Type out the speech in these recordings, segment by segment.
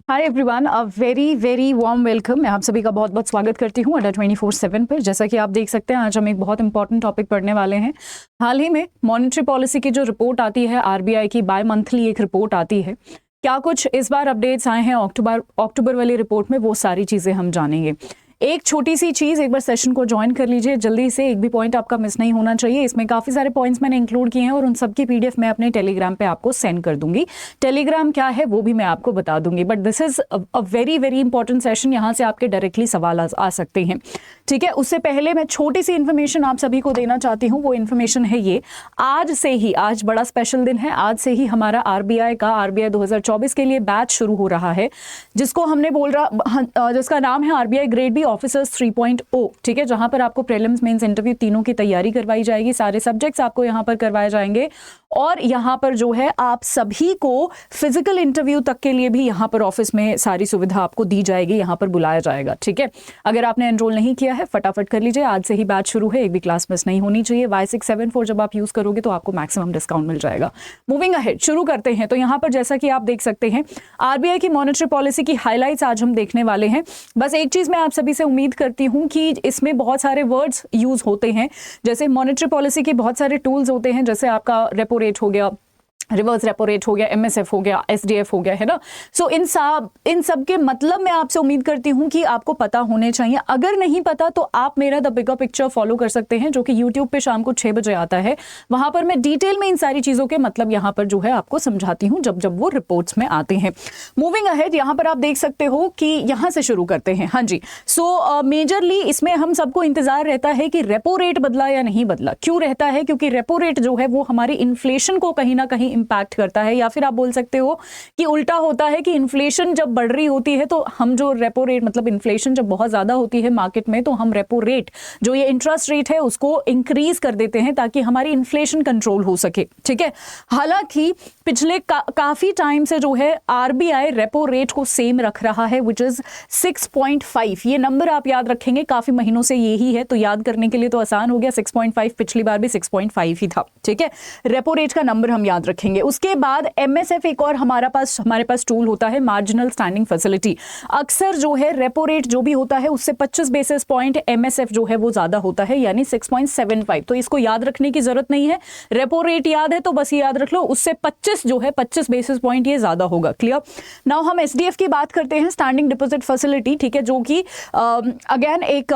Hi everyone, a very very warm welcome. मैं आप सभी का बहुत बहुत स्वागत करती हूँ अड्डा 24/7 पर। जैसा कि आप देख सकते हैं, आज हम एक बहुत इंपॉर्टेंट टॉपिक पढ़ने वाले हैं। हाल ही में मॉनेटरी पॉलिसी की जो रिपोर्ट आती है, आरबीआई की बाय मंथली एक रिपोर्ट आती है। क्या कुछ इस बार अपडेट्स आए हैं अक्टूबर वाली रिपोर्ट में, वो सारी चीज़ें हम जानेंगे। एक छोटी सी चीज़, एक बार सेशन को ज्वाइन कर लीजिए जल्दी से, एक भी पॉइंट आपका मिस नहीं होना चाहिए। इसमें काफ़ी सारे पॉइंट्स मैंने इंक्लूड किए हैं और उन सबकी पीडीएफ मैं अपने टेलीग्राम पे आपको सेंड कर दूंगी। टेलीग्राम क्या है वो भी मैं आपको बता दूंगी, but this is a very very important session. यहाँ से आपके डायरेक्टली सवाल आ सकते हैं, ठीक है। उससे पहले मैं छोटी सी इन्फॉर्मेशन आप सभी को देना चाहती हूँ। वो इन्फॉर्मेशन है ये, आज से ही, आज बड़ा स्पेशल दिन है, आज से ही हमारा आरबीआई 2024 के लिए बैच शुरू हो रहा है, जिसको हमने जिसका नाम है आरबीआई ग्रेड बी ऑफिसर्स 3.0, ठीक है। जहां पर आपको प्रीलिम्स, मेंस, इंटरव्यू तीनों की तैयारी करवाई जाएगी। सारे सब्जेक्ट्स आपको यहां पर करवाए जाएंगे और यहां पर जो है आप सभी को फिजिकल इंटरव्यू तक के लिए भी यहां पर ऑफिस में सारी सुविधा आपको दी जाएगी, यहां पर बुलाया जाएगा, ठीक है। अगर आपने एनरोल नहीं किया है फटाफट कर लीजिए, आज से ही बैच शुरू है, एक भी क्लास मिस नहीं होनी चाहिए। Y674 जब आप यूज करोगे तो आपको मैक्सिमम डिस्काउंट मिल जाएगा। मूविंग अहेड, शुरू करते हैं। तो यहां पर जैसा कि आप देख सकते हैं, आरबीआई की मॉनेटरी पॉलिसी की हाईलाइट्स आज हम देखने वाले हैं। बस एक चीज मैं आप सभी से उम्मीद करती हूं कि इसमें बहुत सारे वर्ड्स यूज होते हैं, जैसे मॉनेटरी पॉलिसी के बहुत सारे टूल्स होते हैं, जैसे आपका रेपो रेट हो गया, रिवर्स रेपो रेट हो गया, एमएसएफ हो गया, एसडीएफ हो गया, है ना। सो इन सब के मतलब मैं आपसे उम्मीद करती हूं कि आपको पता होने चाहिए। अगर नहीं पता तो आप मेरा द बिगर पिक्चर फॉलो कर सकते हैं, जो कि यूट्यूब पे शाम को 6 बजे आता है। वहां पर मैं डिटेल में इन सारी चीजों के मतलब यहां पर जो है आपको समझाती हूँ जब जब वो रिपोर्ट्स में आते हैं। मूविंग अहेड, यहां पर आप देख सकते हो कि यहां से शुरू करते हैं। हाँ जी, सो मेजरली इसमें हम सबको इंतजार रहता है कि रेपो रेट बदला या नहीं बदला। क्यों रहता है? क्योंकि रेपो रेट जो है वो हमारी इन्फ्लेशन को कहीं ना कहीं इंपैक्ट करता है, या फिर आप बोल सकते हो कि उल्टा होता है कि इन्फ्लेशन जब बढ़ रही होती है तो हम जो रेपो रेट, मतलब इन्फ्लेशन जब बहुत ज्यादा होती है मार्केट में, तो हम रेपो रेट जो ये इंटरेस्ट रेट है उसको इंक्रीज कर देते हैं ताकि हमारी इन्फ्लेशन कंट्रोल हो सके, ठीक है। हालांकि पिछले काफी टाइम से जो है आरबीआई रेपो रेट को सेम रख रहा है, विच इज 6.5। ये नंबर आप याद रखेंगे, काफी महीनों से यही है, तो याद करने के लिए तो आसान हो गया। 6.5 पिछली बार भी 6.5 ही था, ठीक है। रेपो रेट का नंबर हम याद रखेंगे। उसके बाद एमएसएफ एक और हमारे पास टूल होता है, मार्जिनल स्टैंडिंग फैसिलिटी। अक्सर जो है रेपो रेट जो भी होता है उससे 25 बेसिस पॉइंट एमएसएफ जो है वो ज्यादा होता है, यानी 6.75। तो इसको याद रखने की जरूरत नहीं है, रेपो रेट याद है तो बस ये याद रख लो, उससे 25 बेसिस पॉइंट ये ज्यादा होगा। क्लियर? नाउ हम एसडीएफ की बात करते हैं, स्टैंडिंग डिपॉजिट फैसिलिटी, ठीक है, जो कि अगेन एक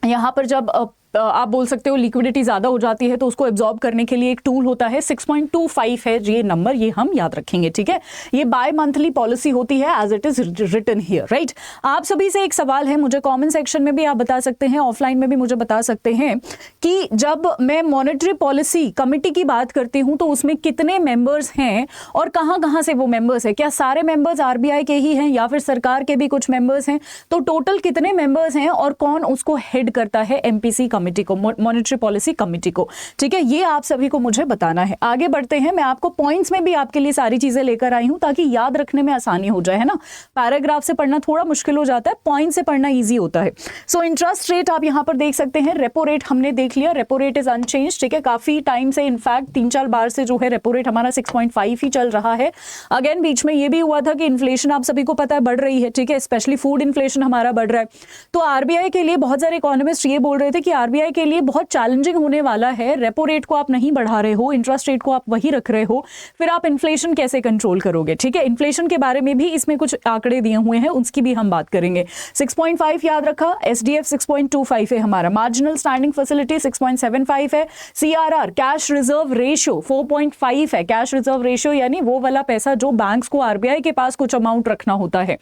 यहां पर जब आप बोल सकते हो लिक्विडिटी ज्यादा हो जाती है तो उसको एब्जॉर्ब करने के लिए एक टूल होता है, 6.25 है ये नंबर, ये हम याद रखेंगे, ठीक है। ये बाय मंथली पॉलिसी होती है as it is written here, right. आप सभी से एक सवाल है, मुझे कमेंट सेक्शन में भी आप बता सकते हैं, ऑफलाइन में भी मुझे बता सकते हैं कि जब मैं मॉनेटरी पॉलिसी कमिटी की बात करती हूं तो उसमें कितने मेंबर्स हैं और कहां से वो मेंबर्स है। क्या सारे मेंबर्स आरबीआई के ही हैं या फिर सरकार के भी कुछ मेंबर्स हैं? तो टोटल कितने मेंबर्स हैं और कौन उसको हेड करता है एमपीसी कमिटी को, मॉनेटरी पॉलिसी कमिटी को, ठीक है। ये आप सभी को मुझे बताना है। आगे बढ़ते हैं, मैं आपको पॉइंट्स में भी आपके लिए सारी चीजें लेकर आई हूं ताकि याद रखने में आसानी हो जाए, है ना। पैराग्राफ से पढ़ना थोड़ा मुश्किल हो जाता है, पॉइंट से पढ़ना इजी होता है। सो इंटरेस्ट रेट आप यहां पर देख सकते हैं, रेपो रेट हमने देख लिया, रेपो रेट इज अनचेंज, ठीक है। काफी टाइम से, इनफैक्ट 3-4 बार से जो है रेपो रेट हमारा 6.5 ही चल रहा है। अगेन बीच में ये भी हुआ था कि इन्फ्लेशन आप सभी को पता है बढ़ रही है, ठीक है, स्पेशली फूड इन्फ्लेशन हमारा बढ़ रहा है। तो आरबीआई के लिए बहुत सारे इकोनॉमिस्ट ये बोल रहे थे कि आरबीआई के लिए बहुत चैलेंजिंग होने वाला है, रेपो रेट को आप नहीं बढ़ा रहे हो, इंटरेस्ट रेट को आप वही रख रहे हो, फिर आप इन्फ्लेशन कैसे कंट्रोल करोगे, ठीक है। इन्फ्लेशन के बारे में भी इसमें कुछ आंकड़े दिए हुए हैं, उसकी भी हम बात करेंगे। 6.5 याद रखा, एसडीएफ 6.25 है हमारा, मार्जिनल स्टैंडिंग फैसिलिटी 6.75 है, सीआरआर कैश रिजर्व रेशियो 4.5 है। कैश रिजर्व रेशियो यानी वो वाला पैसा जो बैंक्स को आरबीआई के पास कुछ अमाउंट रखना होता है,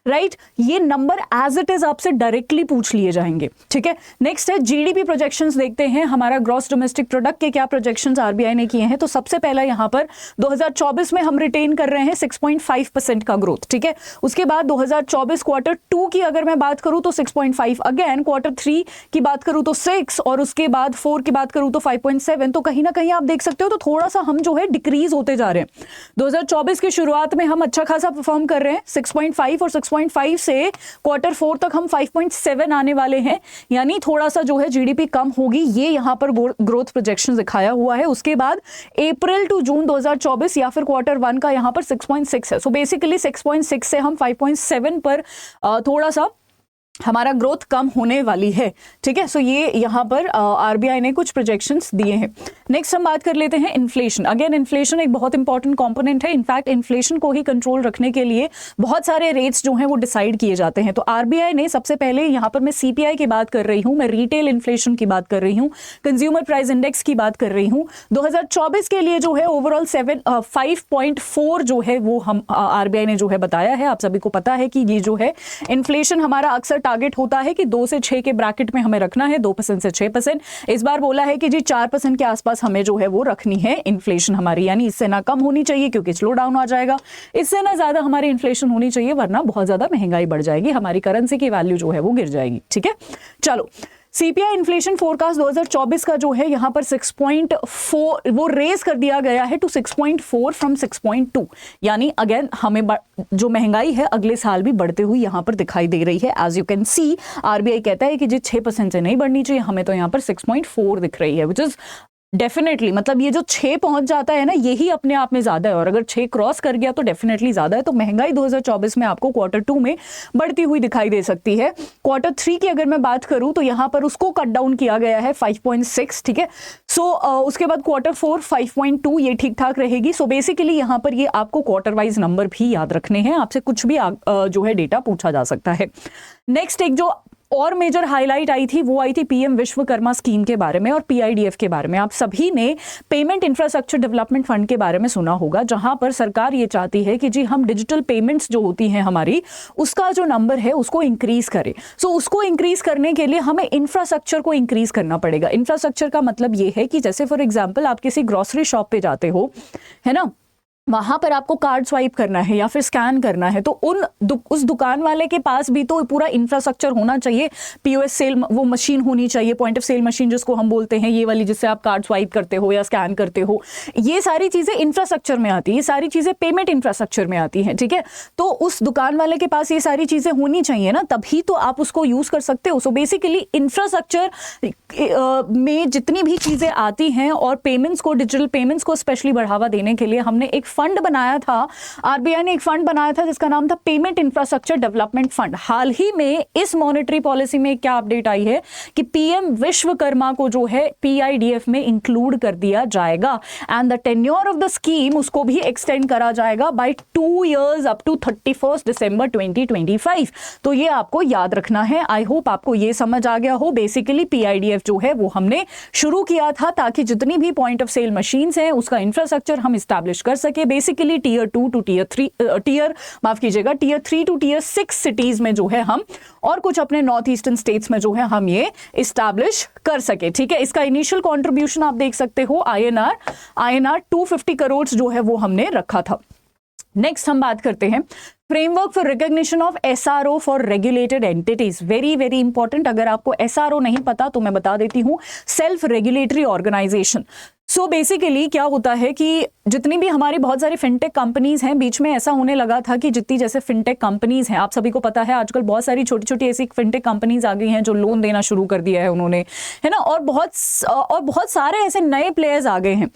राइट। ये नंबर एज इट इज आपसे डायरेक्टली पूछ लिए जाएंगे, ठीक है। नेक्स्ट है जीडीपी प्रोजेक्शंस, देखते हैं हमारा ग्रॉस डोमेस्टिक प्रोडक्ट के क्या प्रोजेक्शंस आरबीआई ने किए हैं। तो सबसे पहला यहां पर 2024 में हम रिटेन कर रहे हैं 6.5% का ग्रोथ, ठीक है। उसके बाद 2024 क्वार्टर 2 की अगर मैं बात करूं तो 6.5, अगेन क्वार्टर 3 की बात करूं तो 6, और उसके बाद 4 की बात करूं तो 5.7। तो कहीं ना कहीं आप देख सकते हो तो थोड़ा सा हम जो है डिक्रीज होते जा रहे हैं। 2024 की शुरुआत में हम अच्छा खासा परफॉर्म कर रहे हैं, 6.5 और 6.5 से क्वार्टर 4 तक हम 5.7 आने वाले हैं, यानी थोड़ा सा जो है जीडीपी कम होगी, ये यहाँ पर ग्रोथ प्रोजेक्शन दिखाया हुआ है। उसके बाद अप्रैल टू जून 2024 या फिर Q1 का यहाँ पर 6.6 है। सो बेसिकली 6.6 से हम 5.7 पर थोड़ा सा हमारा ग्रोथ कम होने वाली है, ठीक है। सो ये यहाँ पर आरबीआई ने कुछ प्रोजेक्शंस दिए हैं। नेक्स्ट हम बात कर लेते हैं इन्फ्लेशन। अगेन इन्फ्लेशन एक बहुत इंपॉर्टेंट कंपोनेंट है। इनफैक्ट इन्फ्लेशन को ही कंट्रोल रखने के लिए बहुत सारे रेट्स जो हैं वो डिसाइड किए जाते हैं। तो आरबीआई ने सबसे पहले, यहाँ पर मैं सीपीआई की बात कर रही हूँ, मैं रिटेल इन्फ्लेशन की बात कर रही हूँ, कंज्यूमर प्राइस इंडेक्स की बात कर रही हूँ। 2024 के लिए जो है ओवरऑल 5.4 जो है वो हम आरबीआई ने जो है बताया है। आप सभी को पता है कि ये जो है इन्फ्लेशन हमारा अक्सर टारगेट होता है कि 2 से 6 के ब्रैकेट में हमें रखना है, 2% से 6%। इस बार बोला है कि जी 4% के आसपास हमें जो है वो रखनी है इन्फ्लेशन हमारी, यानी इससे ना कम होनी चाहिए क्योंकि स्लो डाउन आ जाएगा, इससे ना ज्यादा हमारी इन्फ्लेशन होनी चाहिए वरना बहुत ज्यादा महंगाई बढ़ जाएगी, हमारी करेंसी की वैल्यू जो है वो गिर जाएगी, ठीक है। चलो, सीपीआई इन्फ्लेशन फोरकास्ट 2024 का जो है यहाँ पर 6.4 वो रेज कर दिया गया है टू 6.4 फ्रॉम 6.2, यानी अगेन हमें जो महंगाई है अगले साल भी बढ़ते हुई यहाँ पर दिखाई दे रही है। As you can see RBI कहता है कि जी 6% से नहीं बढ़नी चाहिए, हमें तो यहाँ पर 6.4 दिख रही है, विच इज डेफिनेटली, मतलब ये जो 6 पहुंच जाता है ना, यही अपने आप में ज्यादा है, और अगर 6 क्रॉस कर गया तो डेफिनेटली ज्यादा है। तो महंगाई 2024 में आपको Q2 में बढ़ती हुई दिखाई दे सकती है। Q3 की अगर मैं बात करूं तो यहां पर उसको कट डाउन किया गया है 5.6, ठीक है। सो उसके बाद Q4 5.2, ये ठीक ठाक रहेगी। सो बेसिकली यहां पर ये आपको क्वार्टर वाइज नंबर भी याद रखने हैं, आपसे कुछ भी जो है डेटा पूछा जा सकता है। नेक्स्ट एक जो और मेजर हाईलाइट आई थी वो आई थी पीएम विश्वकर्मा स्कीम के बारे में और पीआईडीएफ के बारे में। आप सभी ने पेमेंट इंफ्रास्ट्रक्चर डेवलपमेंट फंड के बारे में सुना होगा, जहां पर सरकार ये चाहती है कि जी हम डिजिटल पेमेंट्स जो होती हैं हमारी, उसका जो नंबर है उसको इंक्रीज करें। सो उसको इंक्रीज करने के लिए हमें इंफ्रास्ट्रक्चर को इंक्रीज करना पड़ेगा। इंफ्रास्ट्रक्चर का मतलब ये है कि जैसे फॉर एग्जाम्पल आप किसी ग्रोसरी शॉप पे जाते हो, है ना, वहां पर आपको कार्ड स्वाइप करना है या फिर स्कैन करना है, तो उस दुकान वाले के पास भी तो पूरा इंफ्रास्ट्रक्चर होना चाहिए। पीओएस सेल वो मशीन होनी चाहिए, पॉइंट ऑफ सेल मशीन जिसको हम बोलते हैं, ये वाली जिससे आप कार्ड स्वाइप करते हो या स्कैन करते हो, ये सारी चीजें इंफ्रास्ट्रक्चर में आती है, ये सारी चीजें पेमेंट इंफ्रास्ट्रक्चर में आती हैं, ठीक है। तो उस दुकान वाले के पास ये सारी चीजें होनी चाहिए ना, तभी तो आप उसको यूज कर सकते हो। सो बेसिकली इंफ्रास्ट्रक्चर में जितनी भी चीजें आती हैं और पेमेंट्स को, डिजिटल पेमेंट्स को स्पेशली बढ़ावा देने के लिए हमने एक फंड बनाया था, आरबीआई ने एक फंड बनाया था जिसका नाम था पेमेंट इंफ्रास्ट्रक्चर डेवलपमेंट फंड। हाल ही में इस मॉनेटरी पॉलिसी में क्या अपडेट आई है कि पीएम विश्वकर्मा को जो है पीआईडीएफ में इंक्लूड कर दिया जाएगा and the tenure of the scheme उसको भी एक्सटेंड करा जाएगा बाय 2 years अप टू 31 दिसंबर 2025। तो ये आपको याद रखना है। आई होप आपको ये समझ आ गया हो। बेसिकली पीआईडीएफ जो है वो हमने शुरू किया था ताकि जितनी भी पॉइंट ऑफ सेल मशीन्स हैं उसका इंफ्रास्ट्रक्चर हम इस्टेब्लिश कर सके। Basically tier 2 to tier 3 tier tier 3 to tier 6 cities में जो है हम और कुछ अपने नॉर्थ ईस्टर्न स्टेट्स में जो है हम ये इस्टेब्लिश कर सके, ठीक है। इसका इनिशियल कंट्रीब्यूशन आप देख सकते हो INR 250 करोड़ जो है वो हमने रखा था। नेक्स्ट हम बात करते हैं framework for recognition of SRO for regulated entities. Very very important. अगर आपको एसआरओ नहीं पता तो मैं बता देती हूँ, self regulatory organisation. So basically क्या होता है कि जितनी भी हमारी बहुत सारी फिनटेक कंपनीज हैं, बीच में ऐसा होने लगा था कि जितनी जैसे फिनटेक कंपनीज हैं, आप सभी को पता है आजकल बहुत सारी छोटी छोटी ऐसी फिनटेक कंपनीज आ गई हैं जो लोन देना शुरू कर दिया है उन्होंने, है ना, और बहुत सारे ऐसे नए प्लेयर्स आ गए हैं,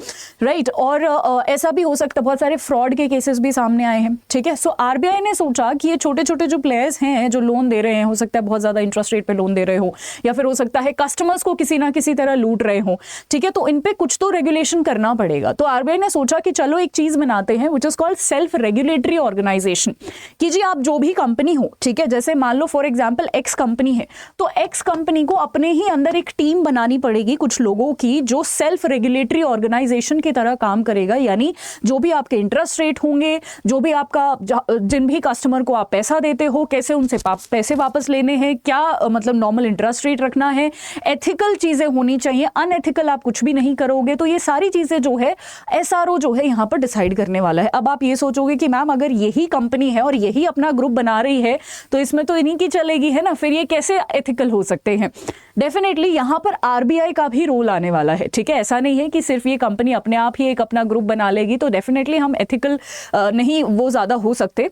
राइट। और ऐसा भी हो सकता है बहुत सारे फ्रॉड के केसेस भी सामने आए हैं, ठीक है। सो आरबीआई ने सोचा कि ये छोटे छोटे जो प्लेयर्स हैं जो लोन दे रहे हैं, हो सकता है बहुत ज्यादा इंटरेस्ट रेट पे लोन दे रहे हो या फिर हो सकता है कस्टमर्स को किसी ना किसी तरह लूट रहे हो, ठीक है, तो इन पे कुछ तो रेगुलेशन करना पड़ेगा। तो आरबीआई ने सोचा कि चलो एक चीज बनाते हैं which is called self regulatory organisation, कि जी आप जो भी कंपनी हो, ठीक है, जैसे मान लो फॉर एग्जांपल एक्स कंपनी है, तो एक्स कंपनी को अपने ही अंदर एक टीम बनानी पड़ेगी कुछ लोगों की जो सेल्फ रेगुलेटरी ऑर्गेनाइजेशन की तरह काम करेगा। यानी जो भी आपके इंटरेस्ट रेट होंगे, जो भी आपका जिन भी कस्टमर को आप पैसा देते हो, कैसे उनसे पैसे वापस लेने हैं, क्या मतलब नॉर्मल इंटरेस्ट रेट रखना है, एथिकल चीजें होनी चाहिए, अनएथिकल आप कुछ भी नहीं करोगे। तो ये सारी चीजें जो है एसआरओ जो है यहाँ पर डिसाइड करने वाला है। अब आप ये सोचोगे कि मैम अगर यही कंपनी है और यही अपना ग्रुप बना रही है तो इसमें तो इन्हीं की चलेगी, है ना, फिर ये कैसे एथिकल हो सकते हैं। डेफिनेटली यहाँ पर आरबीआई का भी रोल आने वाला है, ठीक है। ऐसा नहीं है कि सिर्फ ये कंपनी अपने आप ही एक अपना ग्रुप बना लेगी, तो डेफिनेटली हम एथिकल नहीं वो ज्यादा हो सकते।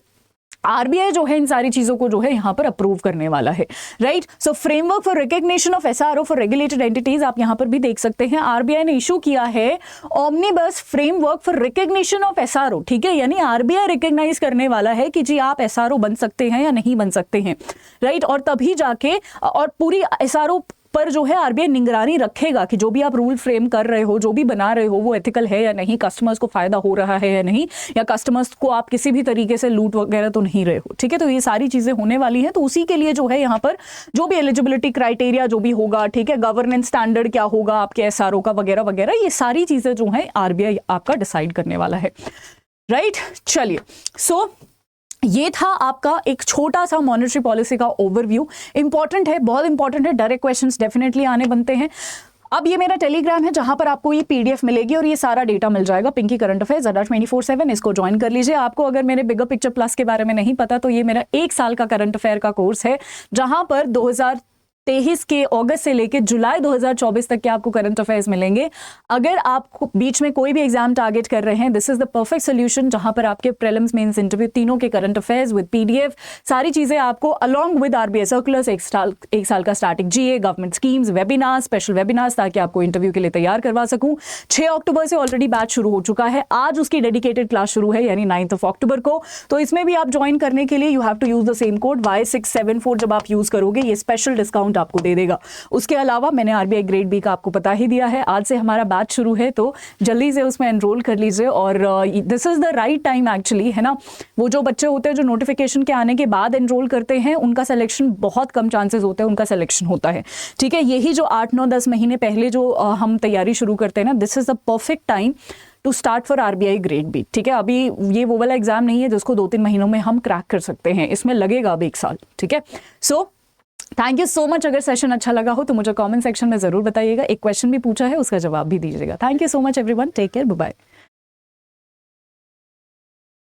आरबीआई जो है इन सारी चीजों को जो है यहाँ पर अप्रूव करने वाला है, right. So framework for recognition of SRO for regulated entities आप यहाँ पर भी देख सकते हैं, आरबीआई ने इशू किया है omnibus framework for recognition of SRO, ठीक है। यानी आरबीआई रिकॉग्नाइज करने वाला है कि जी आप एसआरओ बन सकते हैं या नहीं बन सकते हैं, राइट। और तभी जाके और पूरी एसआरओ पर जो है आरबीआई निगरानी रखेगा कि जो भी आप रूल फ्रेम कर रहे हो, जो भी बना रहे हो, वो एथिकल है या नहीं, कस्टमर्स को फायदा हो रहा है या नहीं, या कस्टमर्स को आप किसी भी तरीके से लूट वगैरह तो नहीं रहे हो, ठीक है। तो ये सारी चीजें होने वाली हैं, तो उसी के लिए जो है यहाँ पर जो भी एलिजिबिलिटी क्राइटेरिया जो भी होगा, ठीक है, गवर्नेंस स्टैंडर्ड क्या होगा आपके एसआरओ का वगैरह वगैरह, ये सारी चीजें जो है आरबीआई आपका डिसाइड करने वाला है, राइट। चलिए, सो ये था आपका एक छोटा सा मॉनेटरी पॉलिसी का ओवरव्यू। इंपॉर्टेंट है, बहुत इंपॉर्टेंट है, डायरेक्ट क्वेश्चंस डेफिनेटली आने बनते हैं। अब ये मेरा टेलीग्राम है जहां पर आपको ये पीडीएफ मिलेगी और ये सारा डेटा मिल जाएगा, पिंकी करंट अफेयर्स अड्डा 24/7, इसको ज्वाइन कर लीजिए। आपको अगर मेरे बिगर पिक्चर प्लस के बारे में नहीं पता तो ये मेरा 1 साल का करंट अफेयर का कोर्स है, जहां पर 2023 के अगस्त से लेकर जुलाई 2024 तक के आपको करंट अफेयर्स मिलेंगे। अगर आप बीच में कोई भी एग्जाम टारगेट कर रहे हैं, this is the perfect solution, जहां पर आपके प्रीलिम्स, मेंस, इंटरव्यू तीनों के करंट अफेयर्स विद पीडीएफ, सारी चीजें आपको अलोंग विद आरबीआई सर्कुलर्स, 1 साल का static GA, government schemes, webinar, special webinars, ताकि आपको इंटरव्यू के लिए तैयार करवा सकूं। 6 अक्टूबर से ऑलरेडी बैच शुरू हो चुका है, आज उसकी डेडिकेटेड क्लास शुरू है, यानी 9 अक्टूबर को। तो इसमें भी आप ज्वाइन करने के लिए you have to use the same code Y674, जब आप यूज करोगे ये स्पेशल डिस्काउंट आपको दे देगा। उसके अलावा मैंने आरबीआई ग्रेड बी का आपको पता ही दिया है, आज से हमारा बैच शुरू है, तो जल्दी से उसमें एनरोल कर लीजिए। और this is the right time actually, है ना। वो जो बच्चे होते हैं जो नोटिफिकेशन के आने के बाद एनरोल करते हैं, उनका सिलेक्शन बहुत कम चांसेस होते हैं, उनका सिलेक्शन होता है, ठीक है। यही जो 8, 9, 10 महीने पहले जो हम तैयारी शुरू करते हैं ना, this is the perfect time to start for RBI grade B, ठीक है। अभी ये वो वाला एग्जाम नहीं है जिसको 2-3 महीनों में हम क्रैक कर सकते हैं, इसमें लगेगा अब 1 साल, ठीक है। So thank you so much. अगर सेशन अच्छा लगा हो तो मुझे कमेंट सेक्शन में जरूर बताइएगा। एक क्वेश्चन भी पूछा है, उसका जवाब भी दीजिएगा। Thank you so much everyone, take care, bye bye.